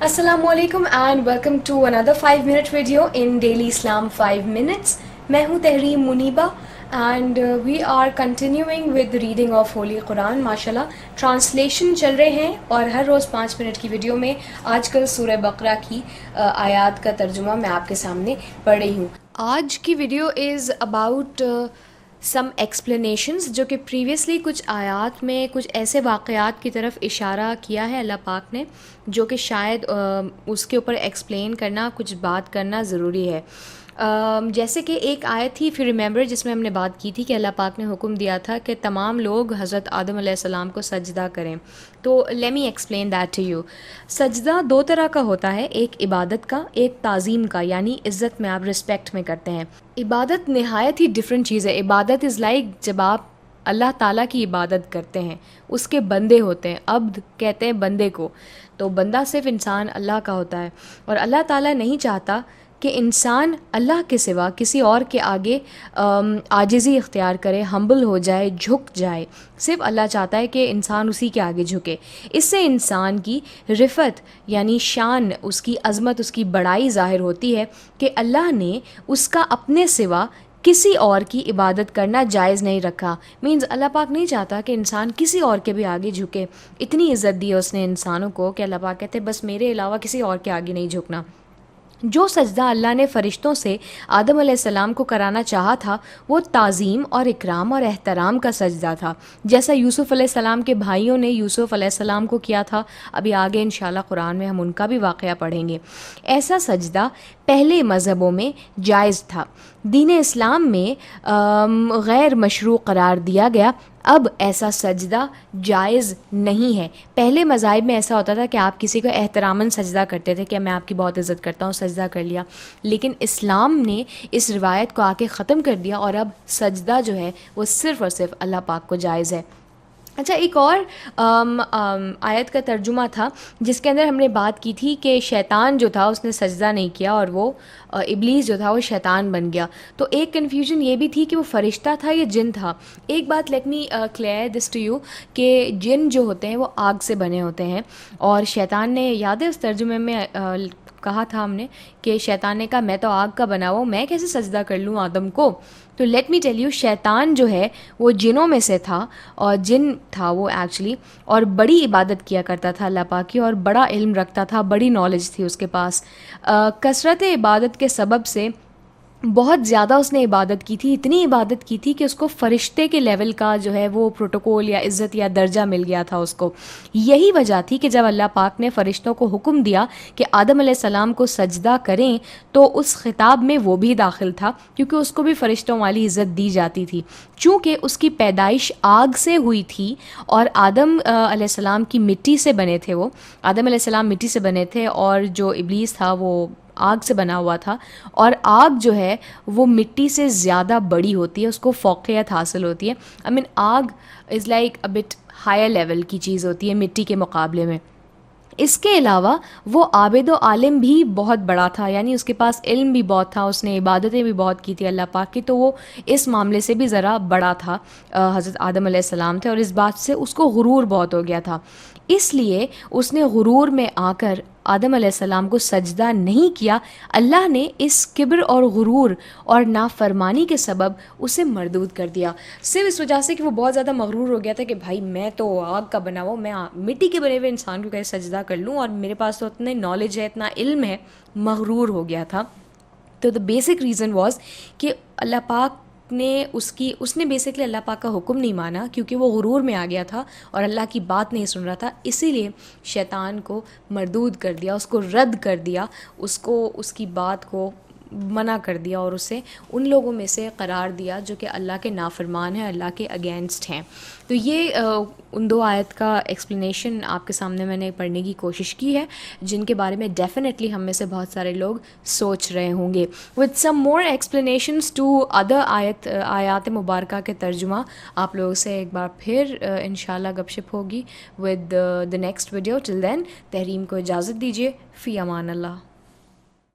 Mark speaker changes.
Speaker 1: السلام علیکم and welcome to اندر 5 minute video in daily Islam 5 minutes. میں ہوں Tahreem Muneeba and we are continuing with reading of holy Quran. ماشاء اللہ ٹرانسلیشن چل رہے ہیں اور ہر روز 5 منٹ کی ویڈیو میں آج کل سورہ بقرہ کی آیات کا ترجمہ میں آپ کے سامنے پڑھ رہی ہوں. آج کی video is about some explanations جو کہ پریویسلی کچھ آیات میں کچھ ایسے واقعات کی طرف اشارہ کیا ہے اللہ پاک نے جو کہ شاید اس کے اوپر ایکسپلین کرنا کچھ بات کرنا ضروری ہے. جیسے کہ ایک آیت تھی پھر ریممبر جس میں ہم نے بات کی تھی کہ اللہ پاک نے حکم دیا تھا کہ تمام لوگ حضرت آدم علیہ السلام کو سجدہ کریں. تو let me explain that to you. سجدہ دو طرح کا ہوتا ہے، ایک عبادت کا، ایک تعظیم کا، یعنی عزت میں، آپ رسپیکٹ میں کرتے ہیں. عبادت نہایت ہی ڈفرینٹ چیز ہے. عبادت از لائک جب آپ اللہ تعالیٰ کی عبادت کرتے ہیں، اس کے بندے ہوتے ہیں. عبد کہتے ہیں بندے کو، تو بندہ صرف انسان اللہ کا ہوتا ہے، اور اللہ تعالیٰ نہیں چاہتا کہ انسان اللہ کے سوا کسی اور کے آگے عاجزی اختیار کرے، ہمبل ہو جائے، جھک جائے. صرف اللہ چاہتا ہے کہ انسان اسی کے آگے جھکے. اس سے انسان کی رفعت یعنی شان، اس کی عظمت، اس کی بڑائی ظاہر ہوتی ہے کہ اللہ نے اس کا اپنے سوا کسی اور کی عبادت کرنا جائز نہیں رکھا. مینز اللہ پاک نہیں چاہتا کہ انسان کسی اور کے بھی آگے جھکے. اتنی عزت دی ہے اس نے انسانوں کو کہ اللہ پاک کہتے بس میرے علاوہ کسی اور کے آگے نہیں جھکنا. جو سجدہ اللہ نے فرشتوں سے آدم علیہ السلام کو کرانا چاہا تھا وہ تعظیم اور اکرام اور احترام کا سجدہ تھا، جیسا یوسف علیہ السلام کے بھائیوں نے یوسف علیہ السلام کو کیا تھا. ابھی آگے انشاءاللہ قرآن میں ہم ان کا بھی واقعہ پڑھیں گے. ایسا سجدہ پہلے مذہبوں میں جائز تھا، دین اسلام میں غیر مشروع قرار دیا گیا. اب ایسا سجدہ جائز نہیں ہے. پہلے مذاہب میں ایسا ہوتا تھا کہ آپ کسی کو احتراماً سجدہ کرتے تھے کہ میں آپ کی بہت عزت کرتا ہوں، سجدہ کر لیا. لیکن اسلام نے اس روایت کو آ کے ختم کر دیا اور اب سجدہ جو ہے وہ صرف اور صرف اللہ پاک کو جائز ہے. اچھا، ایک اور آیت کا ترجمہ تھا جس کے اندر ہم نے بات کی تھی کہ شیطان جو تھا اس نے سجدہ نہیں کیا اور وہ ابلیس جو تھا وہ شیطان بن گیا. تو ایک کنفیوژن یہ بھی تھی کہ وہ فرشتہ تھا یا جن تھا. ایک بات let me clear this to you کہ جن جو ہوتے ہیں وہ آگ سے بنے ہوتے ہیں، اور شیطان نے، یاد ہے اس ترجمے میں کہا تھا ہم نے کہ شیطان نے کہا میں تو آگ کا بنا ہوا ہوں، میں کیسے سجدہ کر لوں آدم کو. تو لیٹ می ٹیل یو، شیطان جو ہے وہ جنوں میں سے تھا، اور جن تھا وہ ایکچولی، اور بڑی عبادت کیا کرتا تھا اللہ پاک کی، اور بڑا علم رکھتا تھا، بڑی نالج تھی اس کے پاس. کثرت عبادت کے سبب سے بہت زیادہ اس نے عبادت کی تھی، اتنی عبادت کی تھی کہ اس کو فرشتے کے لیول کا جو ہے وہ پروٹوکول یا عزت یا درجہ مل گیا تھا اس کو. یہی وجہ تھی کہ جب اللہ پاک نے فرشتوں کو حکم دیا کہ آدم علیہ السلام کو سجدہ کریں تو اس خطاب میں وہ بھی داخل تھا، کیونکہ اس کو بھی فرشتوں والی عزت دی جاتی تھی. چونکہ اس کی پیدائش آگ سے ہوئی تھی اور آدم علیہ السلام کی مٹی سے بنے تھے، وہ آدم علیہ السلام مٹی سے بنے تھے اور جو ابلیس تھا وہ آگ سے بنا ہوا تھا. اور آگ جو ہے وہ مٹی سے زیادہ بڑی ہوتی ہے، اس کو فوقیت حاصل ہوتی ہے. آگ is like a but higher level کی چیز ہوتی ہے مٹی کے مقابلے میں. اس کے علاوہ وہ عابد و عالم بھی بہت بڑا تھا، یعنی اس کے پاس علم بھی بہت تھا، اس نے عبادتیں بھی بہت کی تھی اللہ پاک کی. تو وہ اس معاملے سے بھی ذرا بڑا تھا، حضرت آدم علیہ السلام تھے، اور اس بات سے اس کو غرور بہت ہو گیا تھا. اس لیے اس نے غرور میں آ کر آدم علیہ السلام کو سجدہ نہیں کیا. اللہ نے اس کبر اور غرور اور نافرمانی کے سبب اسے مردود کر دیا، صرف اس وجہ سے کہ وہ بہت زیادہ مغرور ہو گیا تھا کہ بھائی میں تو آگ کا بنا ہوا، میں مٹی کے بنے ہوئے انسان کو کیسے سجدہ کر لوں، اور میرے پاس تو اتنے نالج ہے، اتنا علم ہے. مغرور ہو گیا تھا. تو دا بیسک ریزن واز کہ اللہ پاک نے اس نے بیسکلی اللہ پاک کا حکم نہیں مانا، کیونکہ وہ غرور میں آ گیا تھا اور اللہ کی بات نہیں سن رہا تھا. اسی لیے شیطان کو مردود کر دیا، اس کو رد کر دیا، اس کی بات کو منع کر دیا، اور اسے ان لوگوں میں سے قرار دیا جو کہ اللہ کے نافرمان ہیں، اللہ کے اگینسٹ ہیں. تو یہ ان دو آیت کا ایکسپلینیشن آپ کے سامنے میں نے پڑھنے کی کوشش کی ہے، جن کے بارے میں ڈیفینیٹلی ہم میں سے بہت سارے لوگ سوچ رہے ہوں گے. With some more explanations to other آیات مبارکہ کے ترجمہ آپ لوگوں سے ایک بار پھر انشاءاللہ گپ شپ ہوگی ود دا نیکسٹ ویڈیو. ٹل دین تحریم کو اجازت دیجیے. فی امان اللہ.